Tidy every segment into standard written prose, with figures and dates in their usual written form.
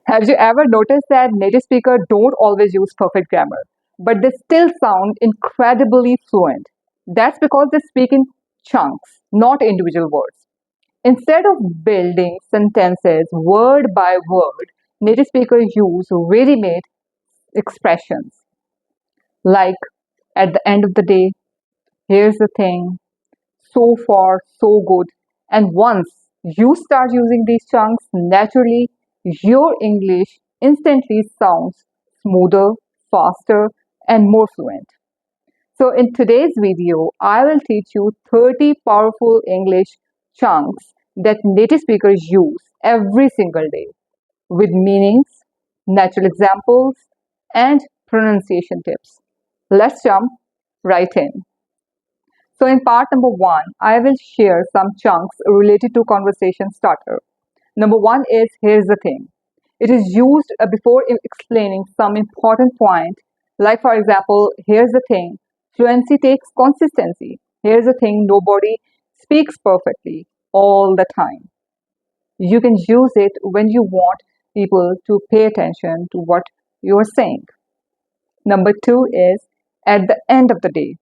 Have you ever noticed that native speakers don't always use perfect grammar, but they still sound incredibly fluent? That's because they speak in chunks, not individual words. Instead of building sentences word by word, native speakers use ready made expressions like at the end of the day, here's the thing, so far, so good. And once you start using these chunks, naturally, your English instantly sounds smoother, faster, and more fluent. So, in today's video, I will teach you 30 powerful English chunks that native speakers use every single day with meanings, natural examples, and pronunciation tips. Let's jump right in. So in part number one, I will share some chunks related to conversation starter. Number one is here's the thing. It is used before explaining some important point. Like for example, here's the thing. Fluency takes consistency. Here's the thing. Nobody speaks perfectly all the time. You can use it when you want people to pay attention to what you are saying. Number two is at the end of the day.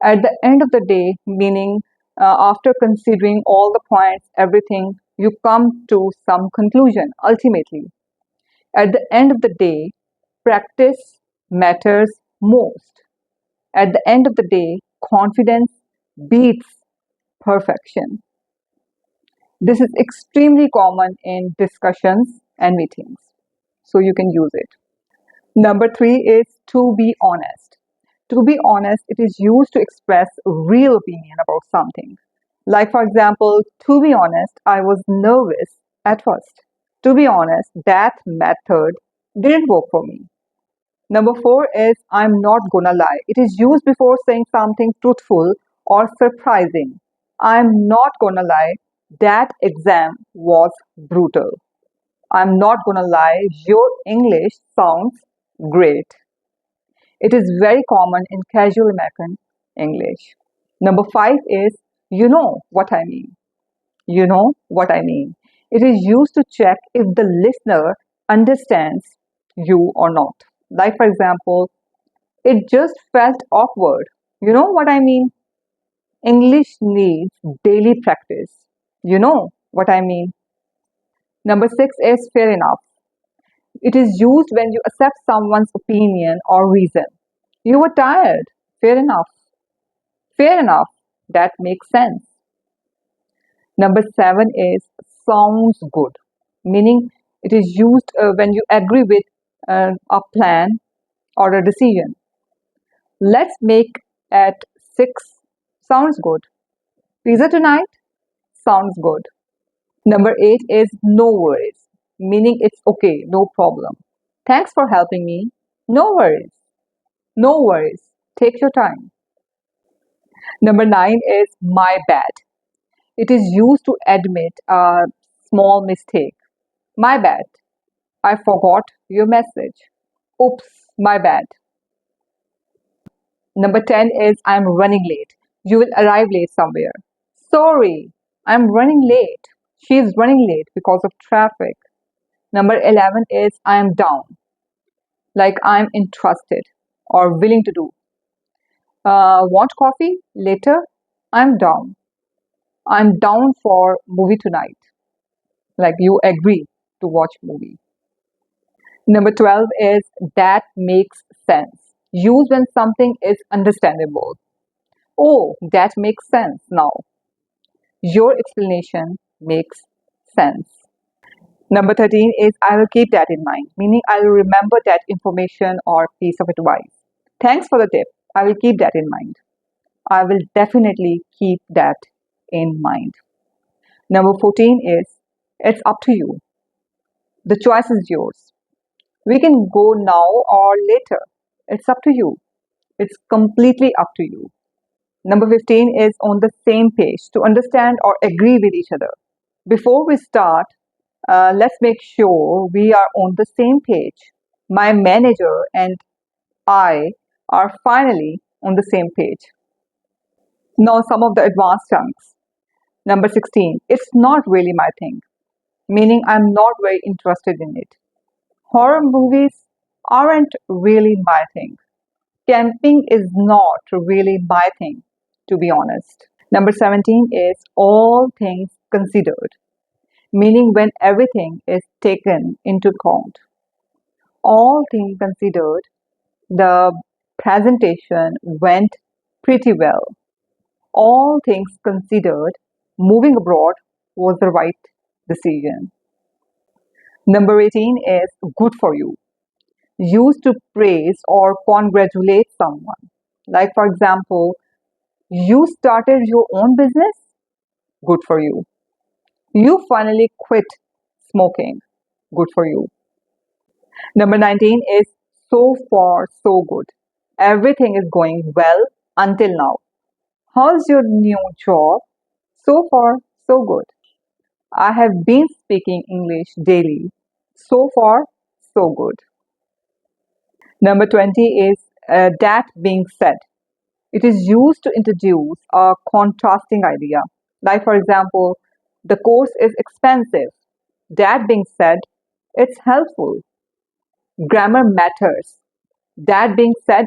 At the end of the day, meaning after considering all the points, everything, you come to some conclusion ultimately. At the end of the day, practice matters most. At the end of the day, confidence beats perfection. This is extremely common in discussions and meetings, so you can use it. Number three is to be honest. To be honest, it is used to express real opinion about something. Like, for example, to be honest, I was nervous at first. To be honest, that method didn't work for me. Number four is I'm not gonna lie. It is used before saying something truthful or surprising. I'm not gonna lie, that exam was brutal. I'm not gonna lie, your English sounds great. It is very common in casual American English. Number five is you know what I mean. You know what I mean. It is used to check if the listener understands you or not. Like, for example, it just felt awkward. You know what I mean? English needs daily practice. You know what I mean? Number six is fair enough. It is used when you accept someone's opinion or reason. You were tired. Fair enough. Fair enough. That makes sense. Number seven is sounds good, meaning it is used when you agree with a plan or a decision. Let's make at six. Sounds good. Pizza tonight? Sounds good. Number eight is no worries, meaning it's okay, no problem. Thanks for helping me. No worries. No worries. Take your time. Number nine is my bad. It is used to admit a small mistake. My bad. I forgot your message. Oops, my bad. Number 10 is I'm running late. You will arrive late somewhere. Sorry, I'm running late. She is running late because of traffic. Number 11 is I am down, like I'm interested or willing to do. Want coffee? Later? I'm down. I'm down for movie tonight. Like you agree to watch movie. Number 12 is that makes sense. Use when something is understandable. Oh, that makes sense now. Your explanation makes sense. Number 13 is I will keep that in mind, meaning I will remember that information or piece of advice. Thanks for the tip. I will keep that in mind. I will definitely keep that in mind. Number 14 is it's up to you. The choice is yours. We can go now or later. It's up to you. It's completely up to you. Number 15 is on the same page to understand or agree with each other. Before we start, let's make sure we are on the same page. My manager and I are finally on the same page. Now, some of the advanced chunks. Number 16, it's not really my thing, meaning I'm not very interested in it. Horror movies aren't really my thing. Camping is not really my thing, to be honest. Number 17 is all things considered, meaning when everything is taken into account. All things considered, the presentation went pretty well. All things considered, moving abroad was the right decision. Number 18 is good for you, used to praise or congratulate someone. Like, for example, you started your own business? Good for you. You finally quit smoking? Good for you. Number 19 is so far, so good. Everything is going well until now. How's your new job? So far, so good. I have been speaking English daily. So far, so good. Number 20 is that being said. It is used to introduce a contrasting idea. Like, for example, the course is expensive. That being said, it's helpful. Grammar matters. That being said,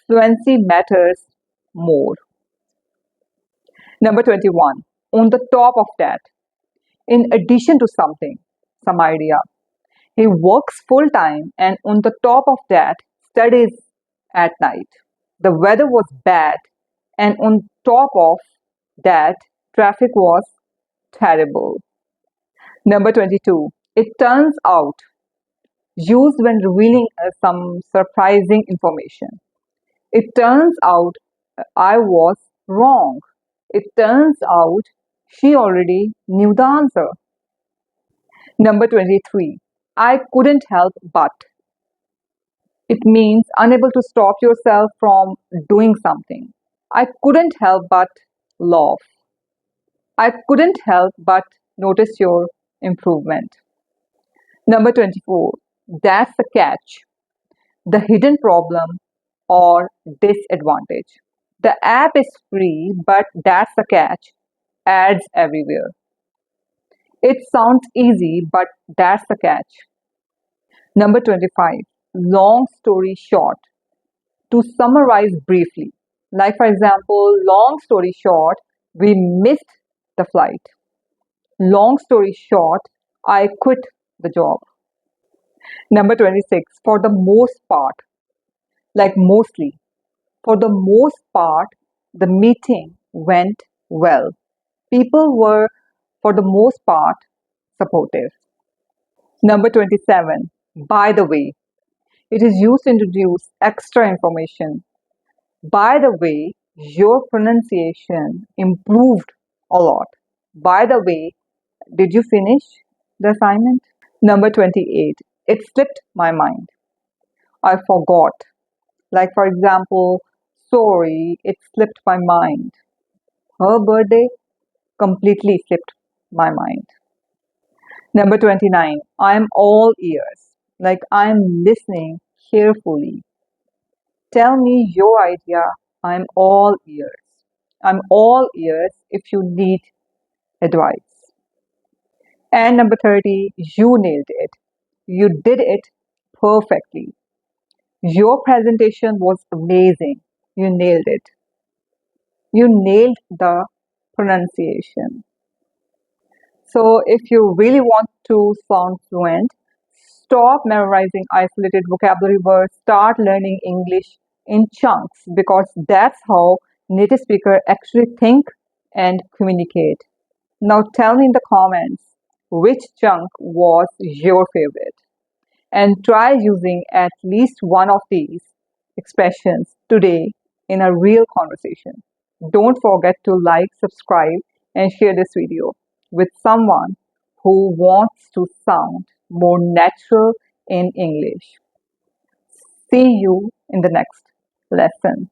fluency matters more. Number 21. On the top of that, in addition to something, some idea. He works full time and on the top of that, studies at night. The weather was bad, and on top of that, traffic was terrible. Number 22. It turns out, used when revealing some surprising information. It turns out I was wrong. It turns out she already knew the answer. Number 23. I couldn't help but. It means unable to stop yourself from doing something. I couldn't help but laugh. I couldn't help but notice your improvement. Number 24. That's the catch. The hidden problem or disadvantage. The app is free, but that's the catch. Ads everywhere. It sounds easy, but that's the catch. Number 25. Long story short. To summarize briefly, like for example, long story short, we missed the flight. Long story short, I quit the job. Number 26. For the most part, like mostly, for the most part, the meeting went well. People were, for the most part, supportive. Number 27. By the way, it is used to introduce extra information. By the way, your pronunciation improved a lot. By the way, did you finish the assignment? Number 28. It slipped my mind. I forgot. Like, for example, sorry, it slipped my mind. Her birthday completely slipped my mind. Number 29. I'm all ears. Like, I'm listening carefully. Tell me your idea. I'm all ears. I'm all ears if you need advice. And number 30, you nailed it. You did it perfectly. Your presentation was amazing. You nailed it. You nailed the pronunciation. So, if you really want to sound fluent, stop memorizing isolated vocabulary words, start learning English in chunks because that's how native speakers actually think and communicate. Now, tell me in the comments which chunk was your favorite and try using at least one of these expressions today in a real conversation. Don't forget to like, subscribe, and share this video with someone who wants to sound more natural in English. See you in the next lesson.